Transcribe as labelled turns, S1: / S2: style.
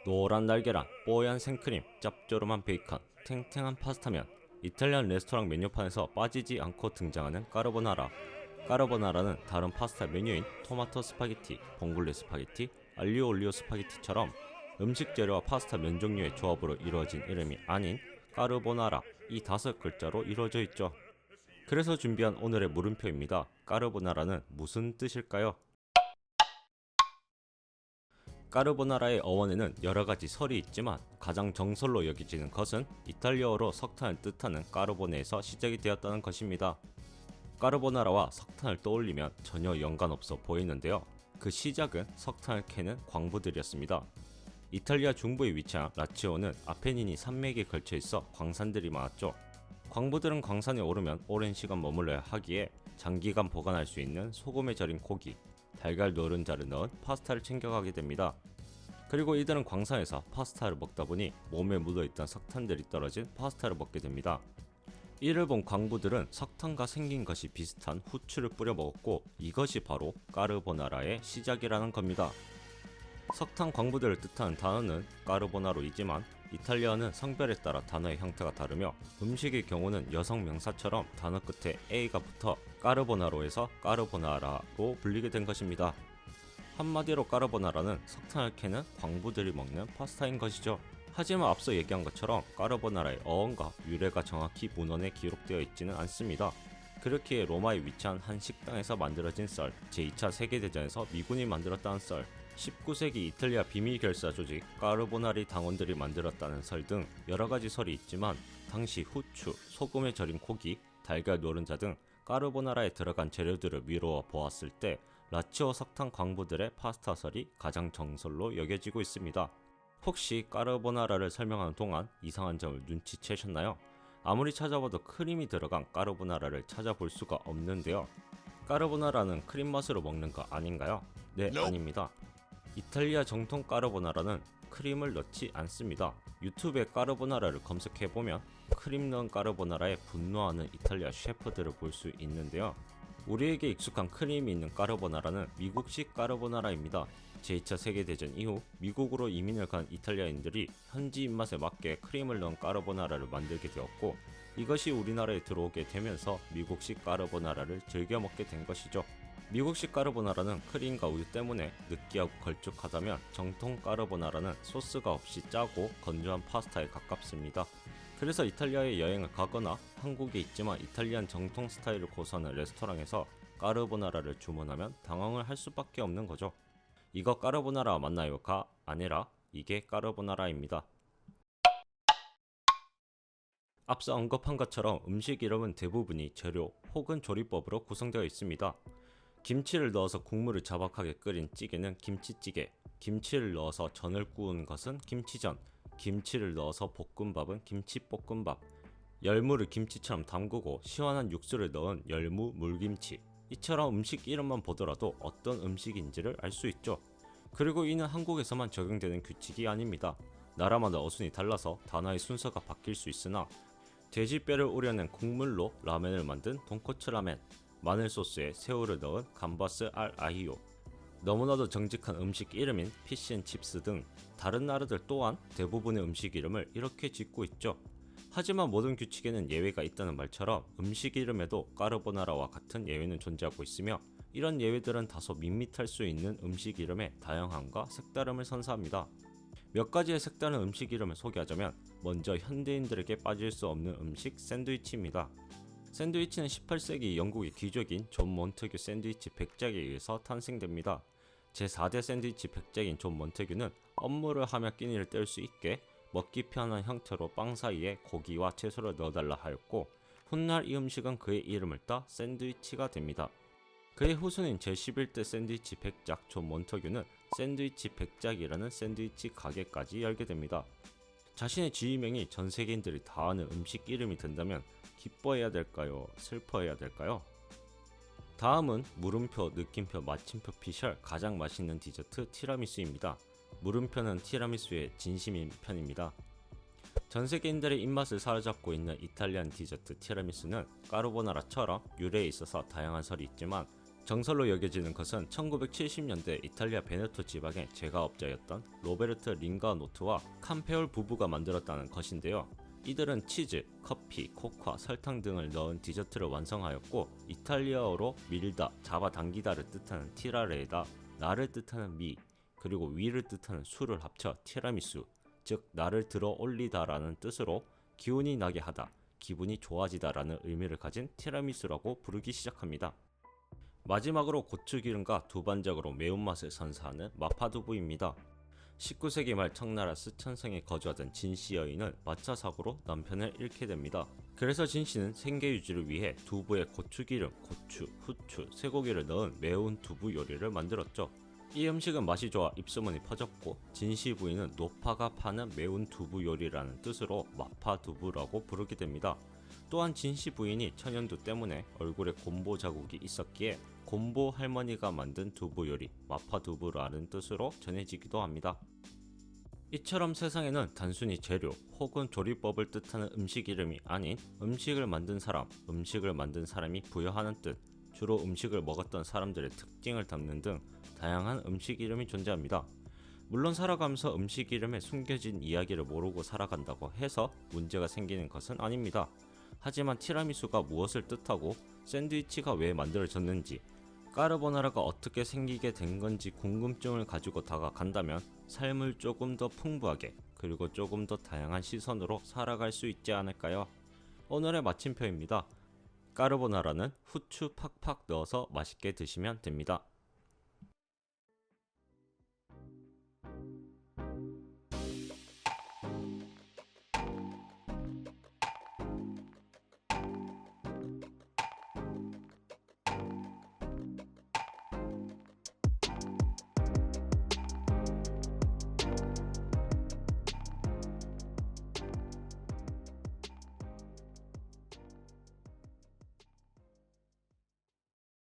S1: 노란 날계란, 뽀얀 생크림, 짭조름한 베이컨, 탱탱한 파스타면, 이탈리안 레스토랑 메뉴판에서 빠지지 않고 등장하는 까르보나라. 까르보나라는 다른 파스타 메뉴인 토마토 스파게티, 봉골레 스파게티, 알리오 올리오 스파게티처럼 음식 재료와 파스타 면 종류의 조합으로 이루어진 이름이 아닌 까르보나라, 이 5글자로 이루어져 있죠. 그래서 준비한 오늘의 물음표입니다. 까르보나라는 무슨 뜻일까요? 까르보나라의 어원에는 여러가지 설이 있지만 가장 정설로 여겨지는 것은 이탈리아어로 석탄을 뜻하는 까르보네에서 시작이 되었다는 것입니다. 까르보나라와 석탄을 떠올리면 전혀 연관없어 보이는데요. 그 시작은 석탄을 캐는 광부들이었습니다. 이탈리아 중부에 위치한 라치오는 아페닌이 산맥에 걸쳐 있어 광산들이 많았죠. 광부들은 광산에 오르면 오랜 시간 머물러야 하기에 장기간 보관할 수 있는 소금에 절인 고기, 달걀 노른자를 넣은 파스타를 챙겨가게 됩니다. 그리고 이들은 광산에서 파스타를 먹다 보니 몸에 묻어있던 석탄들이 떨어진 파스타를 먹게 됩니다. 이를 본 광부들은 석탄과 생긴 것이 비슷한 후추를 뿌려 먹었고 이것이 바로 까르보나라의 시작이라는 겁니다. 석탄 광부들을 뜻하는 단어는 까르보나로이지만 이탈리아는 성별에 따라 단어의 형태가 다르며 음식의 경우는 여성 명사처럼 단어 끝에 a가 붙어 까르보나로에서 까르보나라로 불리게 된 것입니다. 한마디로 까르보나라는 석탄을 캐는 광부들이 먹는 파스타인 것이죠. 하지만 앞서 얘기한 것처럼 까르보나라의 어원과 유래가 정확히 문헌에 기록되어 있지는 않습니다. 그렇기에 로마에 위치한 한 식당에서 만들어진 썰, 제2차 세계대전에서 미군이 만들었다는 썰, 19세기 이탈리아 비밀결사 조직 까르보나리 당원들이 만들었다는 설 등 여러가지 설이 있지만 당시 후추, 소금에 절인 고기, 달걀 노른자 등 까르보나라에 들어간 재료들을 미루어 보았을 때 라치오 석탄 광부들의 파스타 설이 가장 정설로 여겨지고 있습니다. 혹시 까르보나라를 설명하는 동안 이상한 점을 눈치채셨나요? 아무리 찾아봐도 크림이 들어간 까르보나라를 찾아볼 수가 없는데요. 까르보나라는 크림 맛으로 먹는 거 아닌가요? 네, 아닙니다. 이탈리아 정통 까르보나라는 크림을 넣지 않습니다. 유튜브에 까르보나라를 검색해보면 크림 넣은 까르보나라에 분노하는 이탈리아 셰프들을 볼 수 있는데요. 우리에게 익숙한 크림이 있는 까르보나라는 미국식 까르보나라입니다. 제2차 세계대전 이후 미국으로 이민을 간 이탈리아인들이 현지 입맛에 맞게 크림을 넣은 까르보나라를 만들게 되었고 이것이 우리나라에 들어오게 되면서 미국식 까르보나라를 즐겨 먹게 된 것이죠. 미국식 까르보나라는 크림과 우유 때문에 느끼하고 걸쭉하다면 정통 까르보나라는 소스가 없이 짜고 건조한 파스타에 가깝습니다. 그래서 이탈리아에 여행을 가거나 한국에 있지만 이탈리안 정통 스타일을 고수하는 레스토랑에서 까르보나라를 주문하면 당황을 할 수밖에 없는 거죠. 이거 까르보나라 맞나요?가 아니라 이게 까르보나라입니다. 앞서 언급한 것처럼 음식 이름은 대부분이 재료 혹은 조리법으로 구성되어 있습니다. 김치를 넣어서 국물을 자박하게 끓인 찌개는 김치찌개, 김치를 넣어서 전을 구운 것은 김치전, 김치를 넣어서 볶음밥은 김치볶음밥, 열무를 김치처럼 담그고 시원한 육수를 넣은 열무 물김치. 이처럼 음식 이름만 보더라도 어떤 음식인지를 알 수 있죠. 그리고 이는 한국에서만 적용되는 규칙이 아닙니다. 나라마다 어순이 달라서 단어의 순서가 바뀔 수 있으나 돼지뼈를 우려낸 국물로 라멘을 만든 돈코츠 라멘, 마늘 소스에 새우를 넣은 감바스 알 아히오, 너무나도 정직한 음식 이름인 피쉬앤칩스 등 다른 나라들 또한 대부분의 음식 이름을 이렇게 짓고 있죠. 하지만 모든 규칙에는 예외가 있다는 말처럼 음식 이름에도 까르보나라와 같은 예외는 존재하고 있으며 이런 예외들은 다소 밋밋할 수 있는 음식 이름의 다양함과 색다름을 선사합니다. 몇 가지의 색다른 음식 이름을 소개하자면 먼저 현대인들에게 빠질 수 없는 음식 샌드위치입니다. 샌드위치는 18세기 영국의 귀족인 존 몬테규 샌드위치 백작에 의해서 탄생됩니다. 제4대 샌드위치 백작인 존 몬테규는 업무를 하며 끼니를 때울 수 있게 먹기 편한 형태로 빵 사이에 고기와 채소를 넣어달라 하였고 훗날 이 음식은 그의 이름을 따 샌드위치가 됩니다. 그의 후손인 제11대 샌드위치 백작 존 몬테규는 샌드위치 백작이라는 샌드위치 가게까지 열게 됩니다. 자신의 지휘명이 전 세계인들이 다 아는 음식 이름이 된다면 기뻐해야 될까요? 슬퍼해야 될까요? 다음은 물음표, 느낌표, 마침표 피셜 가장 맛있는 디저트 티라미수입니다. 물음표는 티라미수의 진심인 편입니다. 전 세계인들의 입맛을 사로잡고 있는 이탈리안 디저트 티라미수는 까르보나라처럼 유래에 있어서 다양한 설이 있지만 정설로 여겨지는 것은 1970년대 이탈리아 베네토 지방의 제과업자였던 로베르트 링가노트와 캄페올 부부가 만들었다는 것인데요. 이들은 치즈, 커피, 코코아, 설탕 등을 넣은 디저트를 완성하였고, 이탈리아어로 밀다, 잡아당기다를 뜻하는 티라레에다 나를 뜻하는 미, 그리고 위를 뜻하는 수를 합쳐 티라미수, 즉 나를 들어 올리다라는 뜻으로 기운이 나게 하다, 기분이 좋아지다라는 의미를 가진 티라미수라고 부르기 시작합니다. 마지막으로 고추기름과 두반작으로 매운맛을 선사하는 마파두부입니다. 19세기 말 청나라 스촨성에 거주하던 진씨 여인은 마차 사고로 남편을 잃게 됩니다. 그래서 진씨는 생계 유지를 위해 두부에 고추기름, 고추, 후추, 쇠고기를 넣은 매운 두부 요리를 만들었죠. 이 음식은 맛이 좋아 입소문이 퍼졌고, 진씨 부인은 노파가 파는 매운 두부 요리라는 뜻으로 마파두부라고 부르게 됩니다. 또한 진씨 부인이 천연두 때문에 얼굴에 곰보 자국이 있었기에 곰보 할머니가 만든 두부 요리 마파두부라는 뜻으로 전해지기도 합니다. 이처럼 세상에는 단순히 재료 혹은 조리법을 뜻하는 음식 이름이 아닌 음식을 만든 사람, 음식을 만든 사람이 부여하는 뜻, 주로 음식을 먹었던 사람들의 특징을 담는 등 다양한 음식 이름이 존재합니다. 물론 살아가면서 음식 이름에 숨겨진 이야기를 모르고 살아간다고 해서 문제가 생기는 것은 아닙니다. 하지만 티라미수가 무엇을 뜻하고 샌드위치가 왜 만들어졌는지, 까르보나라가 어떻게 생기게 된 건지 궁금증을 가지고 다가간다면 삶을 조금 더 풍부하게, 그리고 조금 더 다양한 시선으로 살아갈 수 있지 않을까요? 오늘의 마침표입니다. 까르보나라는 후추 팍팍 넣어서 맛있게 드시면 됩니다.